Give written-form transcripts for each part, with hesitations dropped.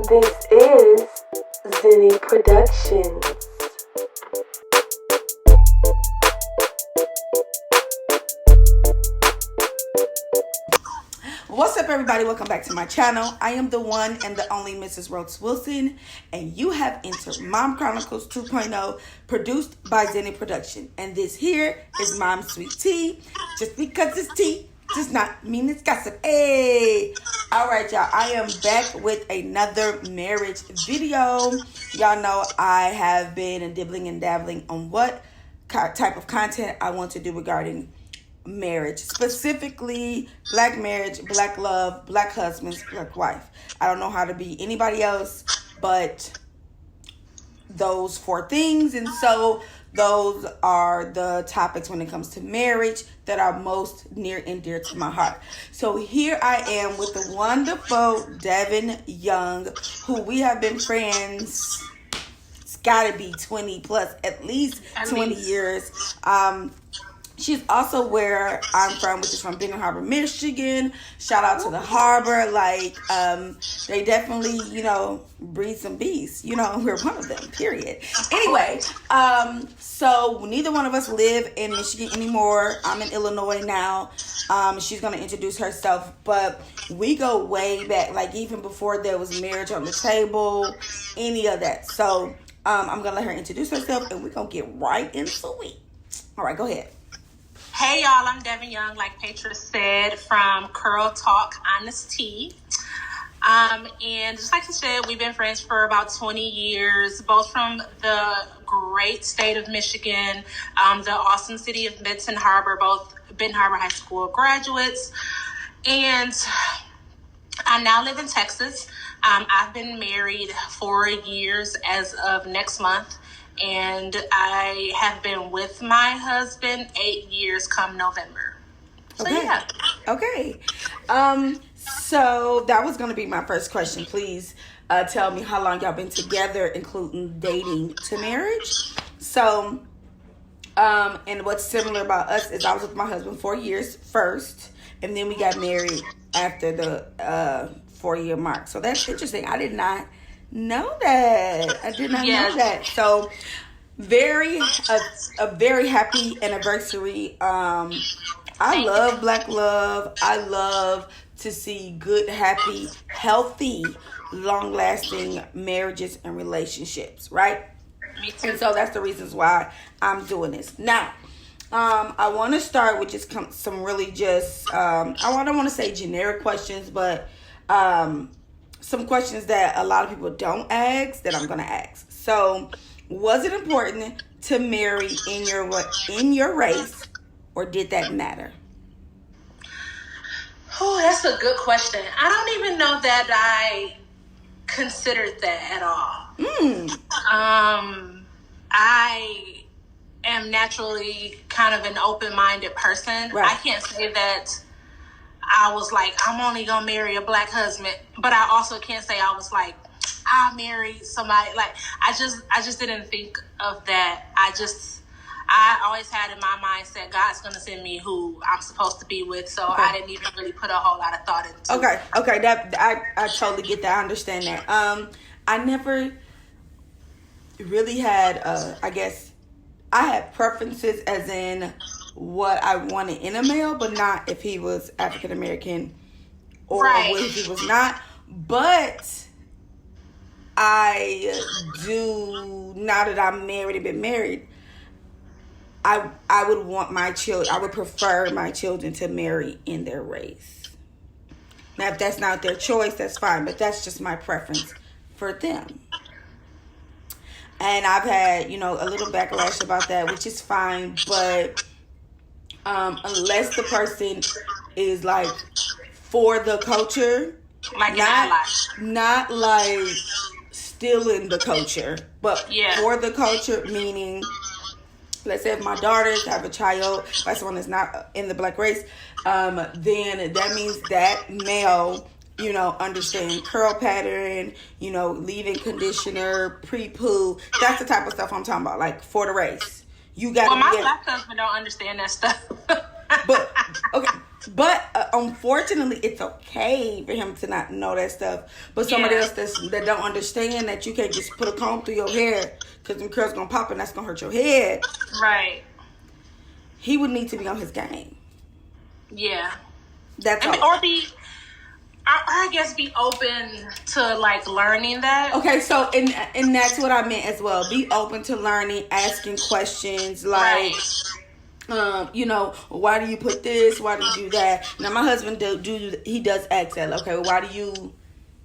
This is Zenny Productions. What's up, everybody? Welcome back to my channel. I am the one and the only Mrs. Rhodes-Wilson, and you have entered Mom Chronicles 2.0, produced by Zenny Productions. And this here is Mom's Sweet Tea. Just because it's tea does not mean it's gossip. Hey! Alright, y'all. I am back with another marriage video. Y'all know I have been dibbling and dabbling on what type of content I want to do regarding marriage, specifically black marriage, black love, black husbands, black wife. I don't know how to be anybody else but those four things, and so those are the topics when it comes to marriage that are most near and dear to my heart. So here I am with the wonderful Devan Young, who we have been friends, it's gotta be 20 plus, at least 20 years. She's also where I'm from, which is from Benton Harbor, Michigan. Shout out to the harbor. They definitely, breed some beasts. We're one of them, period. Anyway, so neither one of us live in Michigan anymore. I'm in Illinois now. She's going to introduce herself, but we go way back, like even before there was marriage on the table, any of that. So I'm going to let her introduce herself, and we're going to get right into it. All right, go ahead. Hey y'all, I'm Devan Young, like Patra said, from Curltalk Honestea. And just like she said, we've been friends for about 20 years, both from the great state of Michigan, the awesome city of Benton Harbor, both Benton Harbor High School graduates. And I now live in Texas. I've been married 4 years as of next month. And I have been with my husband 8 years come November. So, okay. Yeah. Okay. So that was going to be my first question. Please tell me how long y'all been together, including dating to marriage. So, and what's similar about us is I was with my husband 4 years first, and then we got married after the 4-year mark. So that's interesting. I did not know that. I did not know that. So a very happy anniversary. I love black love. I love to see good, happy, healthy, long-lasting marriages and relationships, right? Me too. And so that's the reasons why I'm doing this. Now, I want to start with just some really just I don't want to say generic questions, but some questions that a lot of people don't ask that I'm going to ask. So, was it important to marry in your race, or did that matter? Oh, that's a good question. I don't even know that I considered that at all. I am naturally kind of an open-minded person. Right. I can't say that I was like, I'm only gonna marry a black husband, but I also can't say I was like, I'll marry somebody. Like, I just didn't think of that. I always had in my mindset, God's gonna send me who I'm supposed to be with, so I didn't even really put a whole lot of thought into it. Okay, that I totally get that. I understand that. I never really had, I guess, I had preferences as in what I wanted in a male, but not if he was African American or if he was not. But I do, now that I'm married and been married, I would want my children, I would prefer my children to marry in their race. Now, if that's not their choice, that's fine, but that's just my preference for them. And I've had, a little backlash about that, which is fine, but unless the person is like for the culture, like not like stealing the culture, but for the culture, meaning, let's say if my daughters have a child by someone that's not in the black race, then that means that male, understand curl pattern, leave-in conditioner, pre-poo. That's the type of stuff I'm talking about, like for the race. You got. Well, my black husband don't understand that stuff. But okay, But unfortunately, it's okay for him to not know that stuff. But somebody else that don't understand that you can't just put a comb through your hair because them curls gonna pop and that's gonna hurt your head. Right. He would need to be on his game. Yeah. That's all. Or I guess be open to like learning that. Okay, so and that's what I meant as well. Be open to learning, asking questions like. Right. You know, why do you put this? Why do you do that? Now, my husband he does ask that. Okay, why do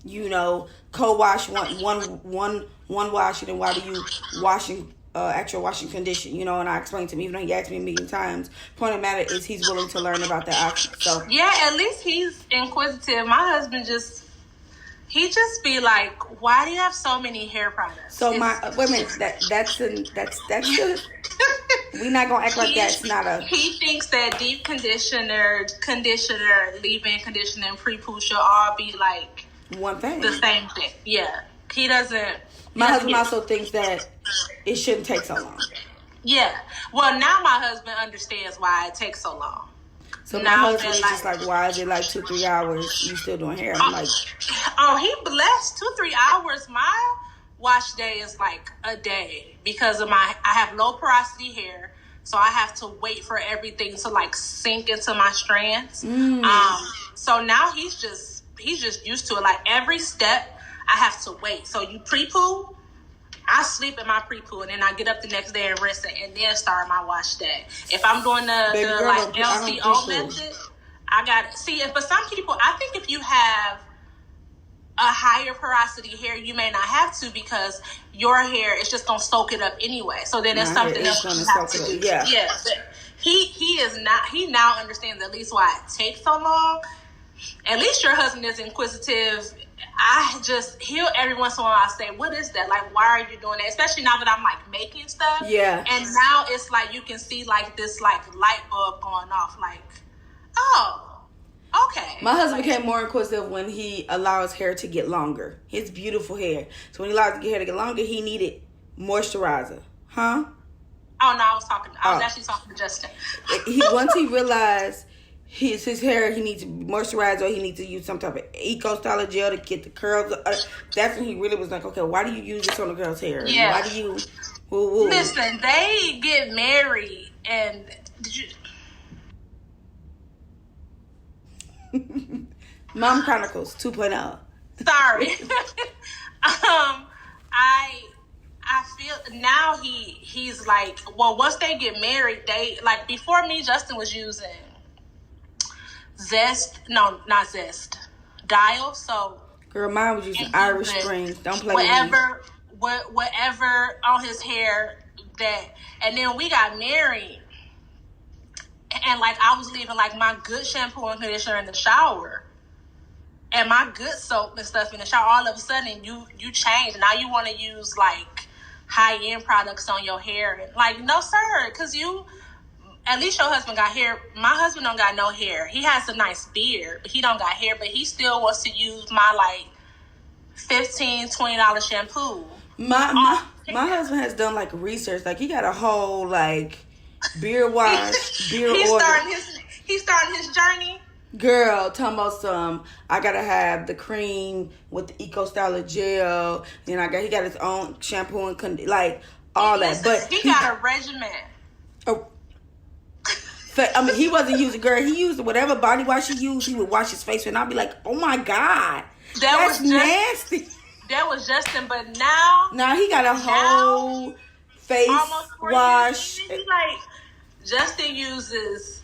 you know, co-wash one washing, and why do you washing actual washing condition? You know, and I explained to him, even though he asked me a million times. Point of the matter is, he's willing to learn about that option. So yeah, at least he's inquisitive. My husband he just be like, why do you have so many hair products? So wait a minute, that's good. We're not gonna act like that's not a. He thinks that deep conditioner, leave-in conditioner, and pre-poo should all be like one thing, the same thing. Yeah, he doesn't. My husband also thinks that it shouldn't take so long. Yeah, well, now my husband understands why it takes so long. So my husband is just like, why is it like 2-3 hours? You still doing hair? I'm like, oh, he blessed 2-3 hours. My wash day is like a day because of I have low porosity hair, so I have to wait for everything to like sink into my strands. So now he's just used to it. Like every step I have to wait. So you pre-poo, I sleep in my pre-poo, and then I get up the next day and rinse it, and then start my wash day. If I'm doing the like LCO method, I got see. But some people, I think if you have a higher porosity hair, you may not have to because your hair is just gonna soak it up anyway. So then it's something else you have to do. Yeah. But he is not. He now understands at least why it takes so long. At least your husband is inquisitive. He'll every once in a while I say, what is that? Like, why are you doing that? Especially now that I'm like making stuff. Yeah. And now it's like you can see like this like light bulb going off. Like, oh, okay. My husband became more inquisitive when he allowed his hair to get longer. His beautiful hair. So when he allowed his hair to get longer, he needed moisturizer. Huh? Oh no, I was actually talking to Justin. Once he realized his hair, he needs to moisturize, or he needs to use some type of eco-style gel to get the curls. That's when he really was like, okay, why do you use this on a girl's hair? Yeah. Why do you? Listen, they get married, and did you? Mom Chronicles 2.0. Sorry. I feel now he's like, well, once they get married, they like before me, Justin was using not Zest, Dial. So girl, mine was using Irish Springs. Don't play with me. Whatever on his hair and then we got married, and like I was leaving like my good shampoo and conditioner in the shower, and my good soap and stuff in the shower. All of a sudden, you change. Now you want to use like high-end products on your hair, and like no sir, because at least your husband got hair. My husband don't got no hair. He has a nice beard, but he don't got hair. But he still wants to use my like $15-$20 shampoo. My husband has done like research. Like he got a whole like beard wash, beard oil. He's starting his journey. Girl, talking about some. I gotta have the cream with the eco-style gel. Then he got his own shampoo and like all that. But he got a regimen. I mean, he wasn't using, girl. He used whatever body wash he used. He would wash his face with, and I'd be like, "Oh my god, that's nasty." That was Justin, but now he got a whole face wash. Like Justin uses.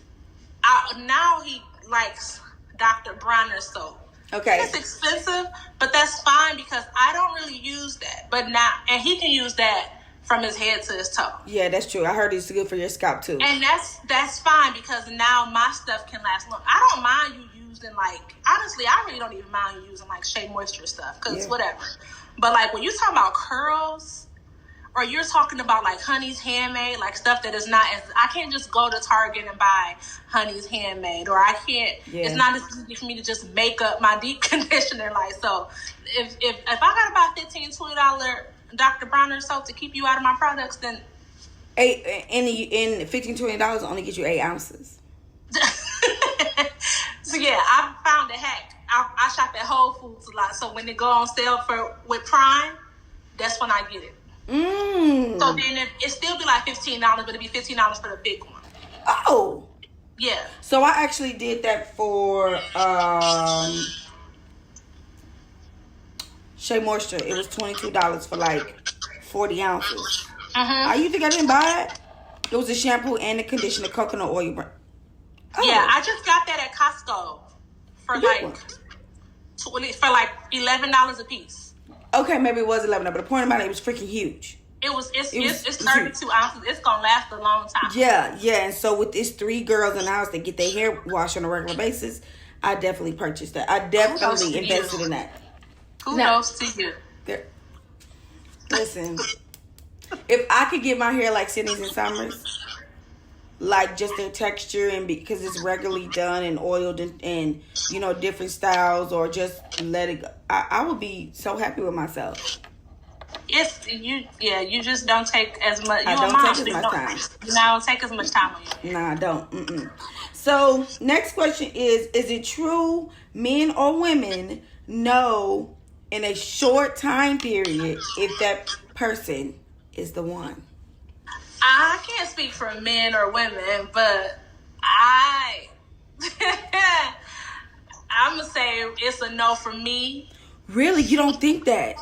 Now he likes Dr. Bronner soap. Okay, it's expensive, but that's fine because I don't really use that. But now, and he can use that from his head to his toe. Yeah, that's true. I heard it's good for your scalp too. And that's fine because now my stuff can last long. I don't mind you using like, honestly, I really don't even mind you using like Shea Moisture stuff because whatever. But like when you're talking about curls or you're talking about like Honey's Handmade, like stuff that is not I can't just go to Target and buy Honey's Handmade, or I can't, it's not as easy for me to just make up my deep conditioner. Like, so if I gotta buy $15-$20 Dr. Bronner soap to keep you out of my products, then $15-$20 only get you 8 ounces. So yeah, I found a hack. I shop at Whole Foods a lot. So when they go on sale with Prime, that's when I get it. So then it still be like $15, but it'd be $15 for the big one. Oh. Yeah. So I actually did that for Shea Moisture. It was $22 for like 40 ounces. You think I didn't buy it? It was a shampoo and a conditioner, coconut oil. Yeah, I just got that at Costco for like $11 a piece. Okay, maybe it was $11, but the point about it was freaking huge. It's 32 ounces. It's gonna last a long time. Yeah. And so with these 3 girls in the house that get their hair washed on a regular basis, I definitely purchased that. I definitely invested in that. Kudos to you. Listen, if I could get my hair like Sydney's and Summers, like just the texture and because it's regularly done and oiled and you know different styles, or just let it go, I would be so happy with myself. You just don't take as much. I don't take as much time. You don't take as much time on you. No, I don't. So next question is it true men or women know in a short time period if that person is the one? I can't speak for men or women, but I'm gonna say it's a no for me. Really? You don't think that?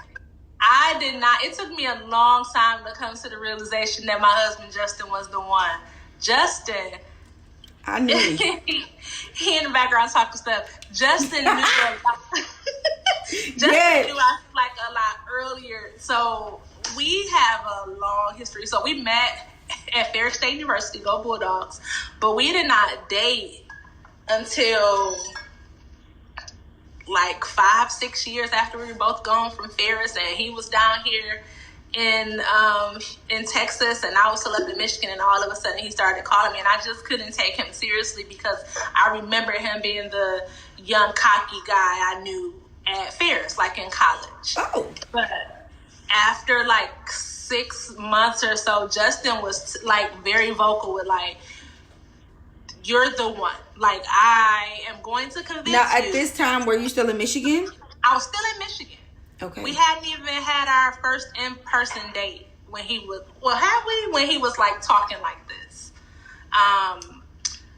I did not. It took me a long time to come to the realization that my husband Justin was the one. Justin, I knew. he in the background talking stuff. Justin knew a lot. Justin knew I like a lot earlier. So we have a long history. So we met at Ferris State University, go Bulldogs, but we did not date until like 5-6 years after we were both gone from Ferris, and he was down here in Texas, and I was still up in Michigan, and all of a sudden he started calling me, and I just couldn't take him seriously because I remember him being the young cocky guy I knew at Ferris, like in college. Oh. But after like 6 months or so, Justin was like very vocal with like, you're the one. Like, I am going to convince you. Now, at this time, were you still in Michigan? I was still in Michigan. Okay. We hadn't even had our first in-person date when he was, had we? When he was like talking like this.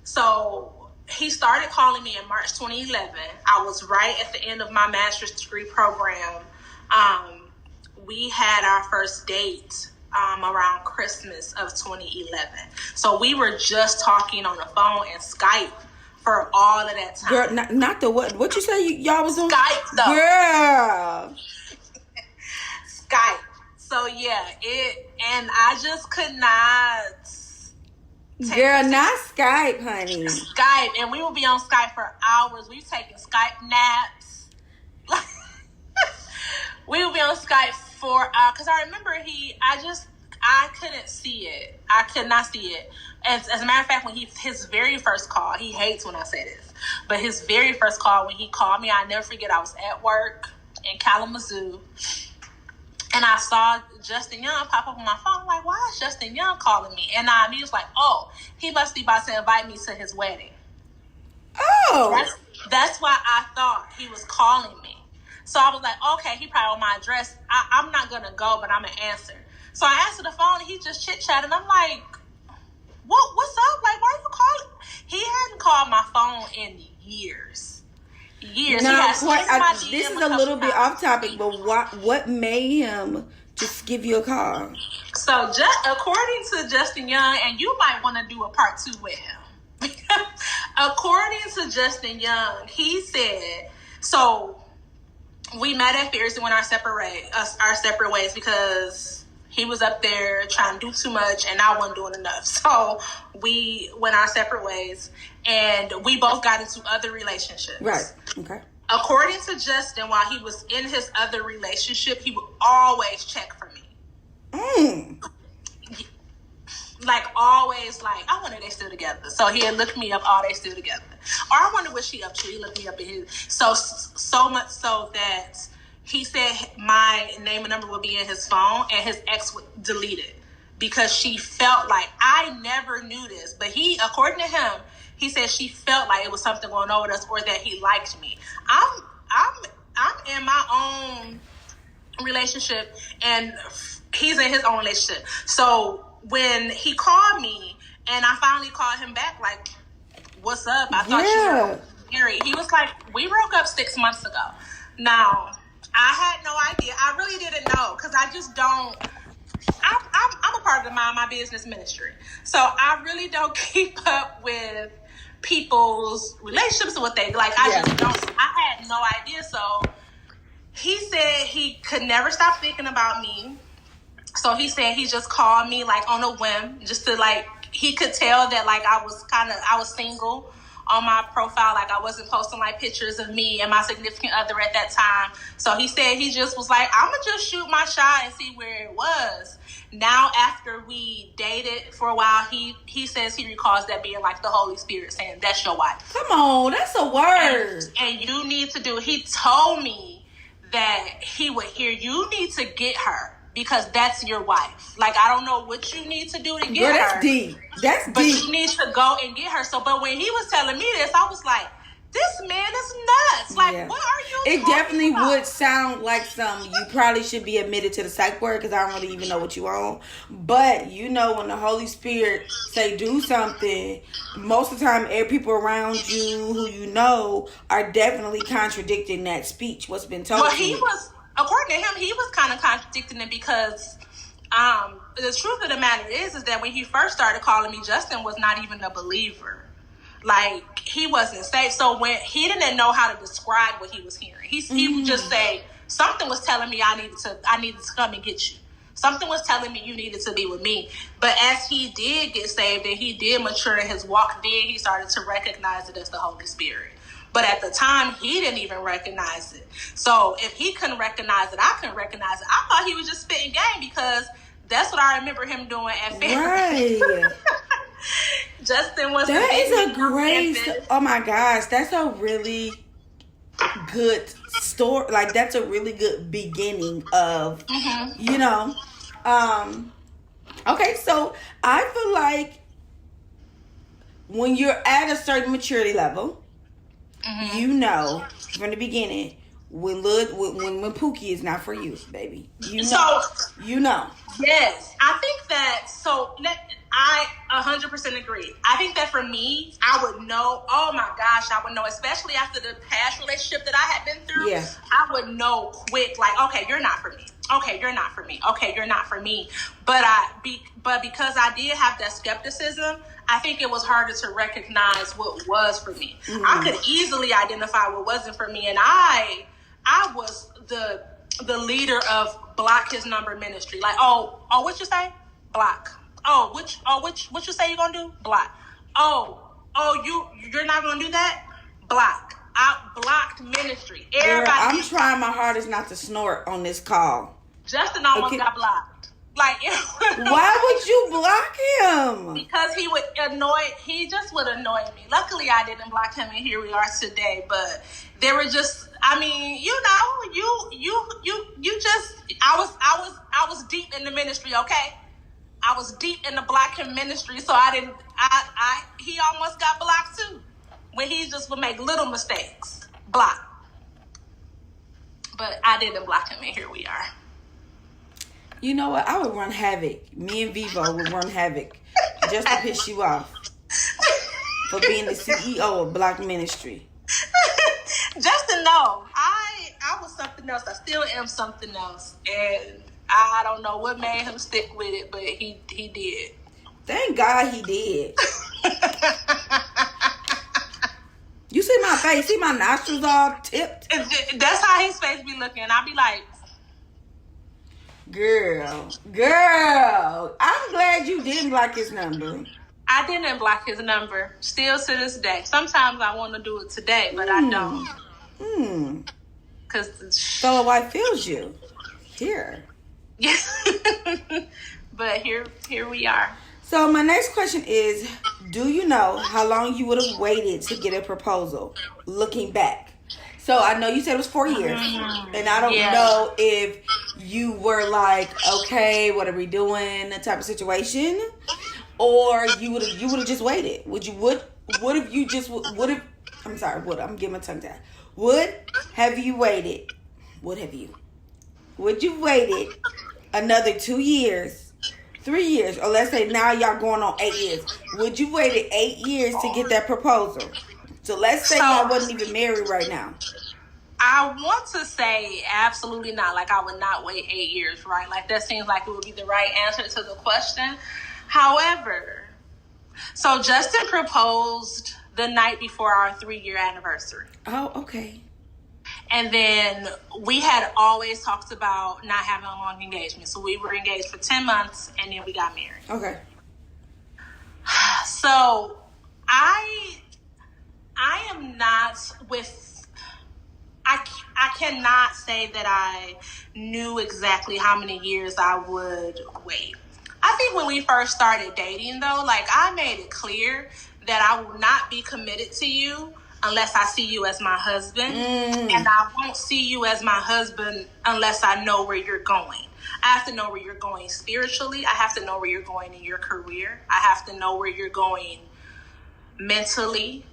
So he started calling me in March 2011. I was right at the end of my master's degree program. We had our first date around Christmas of 2011. So we were just talking on the phone and Skype for all of that time. Girl, not the what? What you say y'all was on? Skype, though. Girl. Skype. So yeah, and I just could not. Girl, not Skype, honey. Skype, and we would be on Skype for hours. We were taking Skype naps. We would be on Skype for because I remember I couldn't see it. I could not see it. As a matter of fact, when his very first call, he hates when I say this, but his very first call when he called me, I never forget. I was at work in Kalamazoo, and I saw Justin Young pop up on my phone. I'm like, why is Justin Young calling me? And he was like, oh, he must be about to invite me to his wedding. Oh, that's why I thought he was calling me. So I was like, okay, he probably on my address. I'm not gonna go, but I'm gonna answer. So I answered the phone, and he just chit-chatted. I'm like, what's up? Like, why are you calling? He hadn't called my phone in years. Now, this is a little bit off topic, but what made him just give you a call? So, according to Justin Young, and you might want to do a part 2 with him. According to Justin Young, he said, so we met at Ferris and went our separate ways because he was up there trying to do too much and I wasn't doing enough. So we went our separate ways and we both got into other relationships. Right. Okay. According to Justin, while he was in his other relationship, he would always check for me. Like, always, like, I wonder if they still together. So he had looked me up, they still together. Or I wonder what she up to. He looked me up in his. So much so that he said my name and number would be in his phone and his ex would delete it. because she felt like, I never knew this, but according to him, he said she felt like it was something going on with us, or that he liked me. I'm in my own relationship, and he's in his own relationship. So when he called me, and I finally called him back, like, what's up? I thought you were married. He was like, we broke up 6 months ago. Now, I had no idea. I really didn't know, because I just don't. I'm a part of the Mind My Business ministry. So I really don't keep up with people's relationships and what they like. I just don't. I had no idea. So he said he could never stop thinking about me. So he said he just called me like on a whim, just to like, he could tell that like I was single on my profile. Like I wasn't posting like pictures of me and my significant other at that time. So he said he just was like, I'm gonna just shoot my shot and see where it was. Now after we dated for a while, he says he recalls that being like the Holy Spirit saying, that's your wife. Come on, that's a word. And you need to do, he told me that he would hear, you need to get her, because that's your wife. Like, I don't know what you need to do to get her. That's deep. That's but deep. But you need to go and get her. So, but when he was telling me this, I was like, this man is nuts. Like, what are you It definitely about? would sound like something you probably should be admitted to the psych ward, because I don't really even know what you own. But, you know, when the Holy Spirit say do something, most of the time, people around you who you know are definitely contradicting that speech, what's been told to you. According to him, he was kind of contradicting it, because the truth of the matter is that when he first started calling me, Justin was not even a believer. Like, he wasn't saved. So when he didn't know how to describe what he was hearing, he would just say, something was telling me I needed to come and get you. Something was telling me you needed to be with me. But as he did get saved and he did mature in his walk, then he started to recognize it as the Holy Spirit. But at the time, he didn't even recognize it. So if he couldn't recognize it, I couldn't recognize it. I thought he was just spitting game, because that's what I remember him doing at family. Right. Justin was oh my gosh, that's a really good story. Like, that's a really good beginning of, you know. Okay, so I feel like when you're at a certain maturity level, you know from the beginning when Pookie is not for you, baby. You know. You know. Yes, I think that. So I 100% agree. I think that for me, I would know. Oh my gosh, I would know, especially after the past relationship that I had been through. Yeah. I would know quick, like, okay, you're not for me. Okay, you're not for me. Okay, you're not for me. But because I did have that skepticism, I think it was harder to recognize what was for me. I could easily identify what wasn't for me, and I was the leader of Block His Number Ministry. Like, what you say? Block. What you say you're gonna do? Block. You're not gonna do that? Block. I blocked ministry. Everybody. Girl, I'm trying my hardest not to snort on this call. Justin almost got blocked. Like, why would you block him? Because he just would annoy me. Luckily, I didn't block him, and here we are today. But there were just, I mean, you know, you just, I was deep in the ministry, okay? I was deep in the Block Him ministry, so he almost got blocked too. When he just would make little mistakes. Block. But I didn't block him, and here we are. You know what? I would run havoc. Me and Vivo would run havoc just to piss you off for being the CEO of Block Ministry. Just to know, I was something else. I still am something else, and I don't know what made him stick with it, but he did. Thank God he did. You see my face? See my nostrils all tipped? That's how his face be looking. I be like, Girl, I'm glad you didn't block his number. I didn't block his number. Still to this day. Sometimes I want to do it today, but I don't. So a wife feels you. Here. Yes. But here we are. So my next question is, do you know how long you would have waited to get a proposal, looking back? So I know you said it was 4 years, and I don't know if you were like, okay, what are we doing? That type of situation, or you would have just waited. Would have you just would have? I'm sorry. I'm getting my tongue tied. Would have you waited? Would you waited another 2 years, 3 years, or let's say now y'all going on 8 years? Would you waited 8 years to get that proposal? So let's say y'all wasn't even married right now. I want to say absolutely not. Like, I would not wait 8 years, right? Like, that seems like it would be the right answer to the question. However, so Justin proposed the night before our 3-year anniversary. Oh, okay. And then we had always talked about not having a long engagement. So we were engaged for 10 months and then we got married. Okay. So I am not with, I cannot say that I knew exactly how many years I would wait. I think when we first started dating though, like I made it clear that I will not be committed to you unless I see you as my husband. And I won't see you as my husband unless I know where you're going. I have to know where you're going spiritually. I have to know where you're going in your career. I have to know where you're going mentally.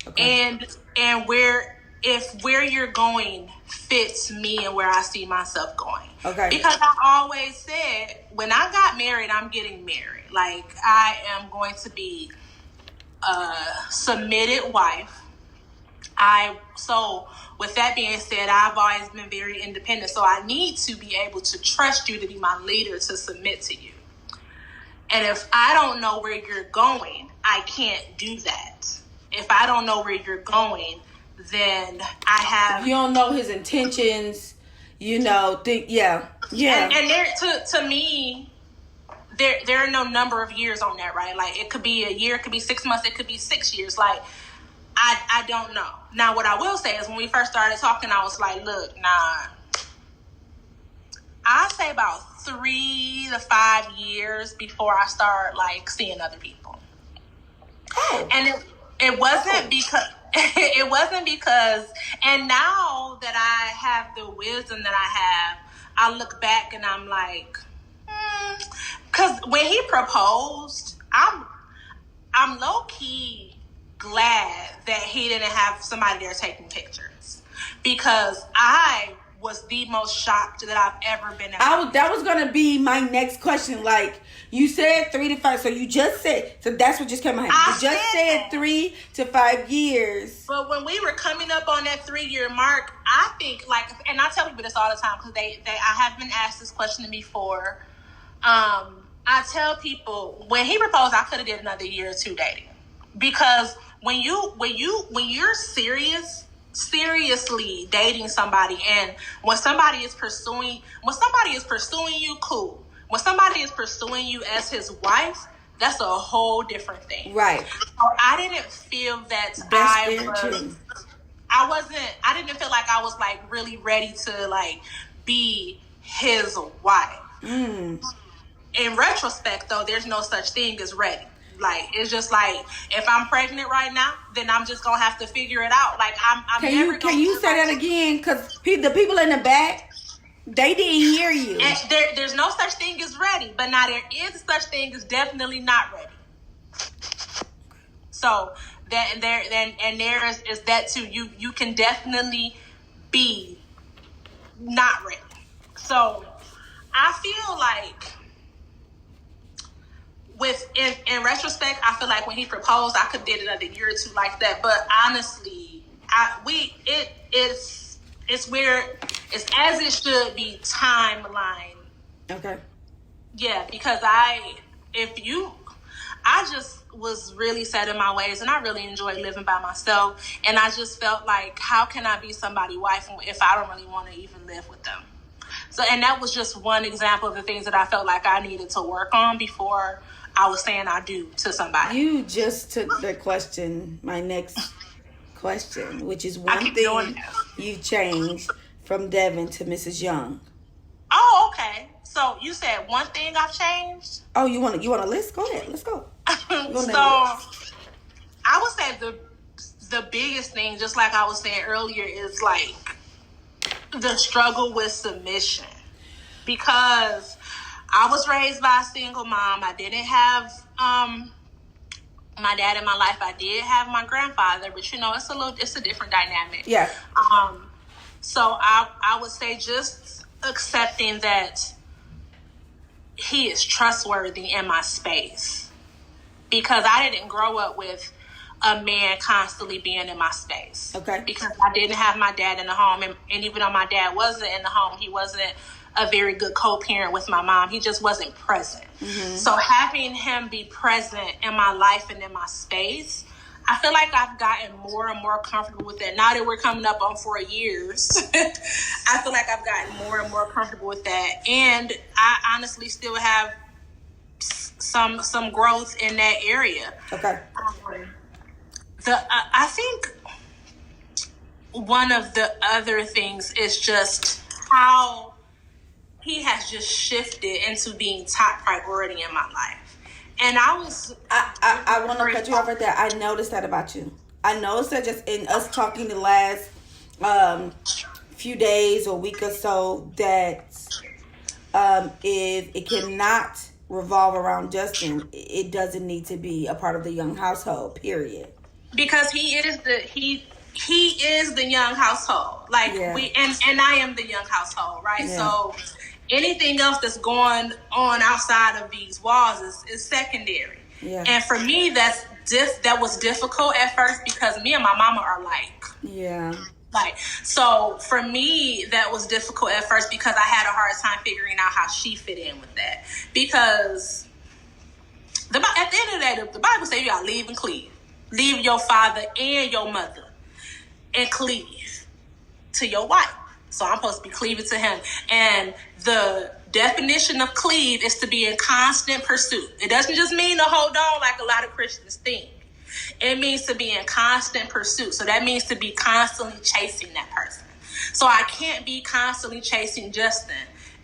Okay. And where you're going fits me and where I see myself going. Okay. Because I always said, when I got married, I'm getting married. Like, I am going to be a submitted wife. So with that being said, I've always been very independent. So I need to be able to trust you to be my leader, to submit to you. And if I don't know where you're going, I can't do that. If I don't know where you're going, then I have... If you don't know his intentions, yeah. And there, to me, there are no number of years on that, right? Like, it could be a year, it could be 6 months, it could be 6 years. Like, I don't know. Now, what I will say is when we first started talking, I was like, look, nah. I'd say about 3 to 5 years before I start, like, seeing other people. Oh. And it wasn't because... It wasn't because... And now that I have the wisdom that I have, I look back and I'm like... Because when he proposed, I'm low-key glad that he didn't have somebody there taking pictures, because I was the most shocked that I've ever been. That was gonna be my next question. Like, you said 3 to 5, so you just said, so that's what just came to my head. You just said 3 to 5 years. But when we were coming up on that 3-year mark, I think, like, and I tell people this all the time because I have been asked this question before. I tell people, when he proposed, I could have did another year or 2 dating, because when you're seriously dating somebody, and when somebody is pursuing you, cool. When somebody is pursuing you as his wife, that's a whole different thing. Right. So I didn't feel that I didn't feel like I was like really ready to like be his wife. In retrospect, though, there's no such thing as ready. Like, it's just like, if I'm pregnant right now, then I'm just gonna have to figure it out. Like, Can you say that again? Because the people in the back, they didn't hear you. And there's no such thing as ready, but now there is such thing as definitely not ready. So there is that too. You can definitely be not ready. So I feel like, in retrospect, I feel like when he proposed, I could have did another year or 2 like that. But honestly, it's where it's as it should be, timeline. Okay. Yeah, because I just was really set in my ways, and I really enjoyed living by myself. And I just felt like, how can I be somebody's wife if I don't really want to even live with them? So, and that was just one example of the things that I felt like I needed to work on before I was saying I do to somebody. You just took my next question, which is one thing you changed from Devan to Mrs. Young. Oh, okay. So you said one thing I've changed? Oh, you want a list? Go ahead. Let's go. So I would say the biggest thing, just like I was saying earlier, is like the struggle with submission. because I was raised by a single mom. I didn't have my dad in my life. I did have my grandfather, but it's a different dynamic. Yeah. So I would say just accepting that he is trustworthy in my space, because I didn't grow up with a man constantly being in my space. Okay. Because I didn't have my dad in the home, and even though my dad wasn't in the home, he wasn't a very good co-parent with my mom. He just wasn't present. Mm-hmm. So having him be present in my life and in my space, I feel like I've gotten more and more comfortable with that. Now that we're coming up on 4 years, I feel like I've gotten more and more comfortable with that. And I honestly still have some growth in that area. Okay. I think one of the other things is just how he has just shifted into being top priority in my life. And I want to cut you off right there. I noticed that about you. I noticed that just in us talking the last few days or week or so, that if it cannot revolve around Justin, it doesn't need to be a part of the Young household, period. Because he is the Young household. Like, yeah. And I am the Young household, right? Yeah. So anything else that's going on outside of these walls is secondary. Yeah. And for me, that was difficult at first, because me and my mama are like. Yeah. Like, so for me, that was difficult at first, because I had a hard time figuring out how she fit in with that. Because at the end of the day, the Bible says you gotta leave and cleave. Leave your father and your mother and cleave to your wife. So I'm supposed to be cleaving to him. And the definition of cleave is to be in constant pursuit. It doesn't just mean to hold on like a lot of Christians think. It means to be in constant pursuit. So that means to be constantly chasing that person. So I can't be constantly chasing Justin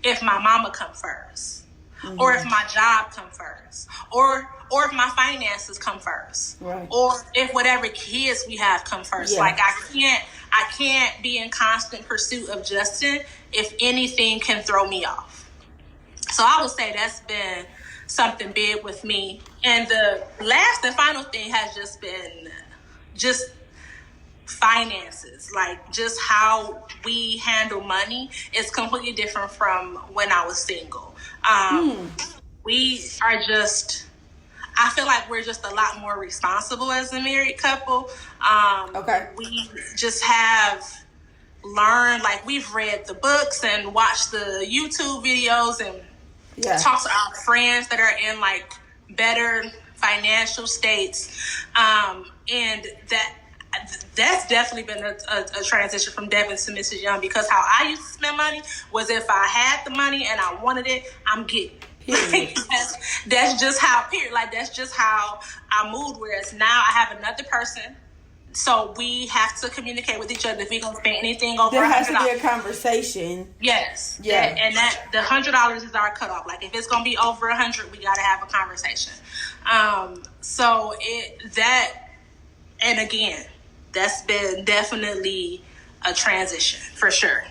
if my mama come first. Mm-hmm. Or if my job come first. Or if my finances come first. Right. Or if whatever kids we have come first. Yeah. Like, I can't be in constant pursuit of Justin if anything can throw me off. So I would say that's been something big with me. And the last and final thing has just been just finances. Like, just how we handle money is completely different from when I was single. We are just, I feel like we're just a lot more responsible as a married couple. Okay. We just have learned, like, we've read the books and watched the YouTube videos and talked to our friends that are in, like, better financial states. And that's definitely been a transition from Devan to Mrs. Young, because how I used to spend money was if I had the money and I wanted it, I'm getting it. That's just how, period. Like, that's just how I moved. Whereas now I have another person, so we have to communicate with each other if we're gonna spend anything over $100. There has to be a conversation. Yes. Yeah. And that the $100 is our cutoff. Like, if it's gonna be over 100, we gotta have a conversation. So and again, that's been definitely a transition for sure.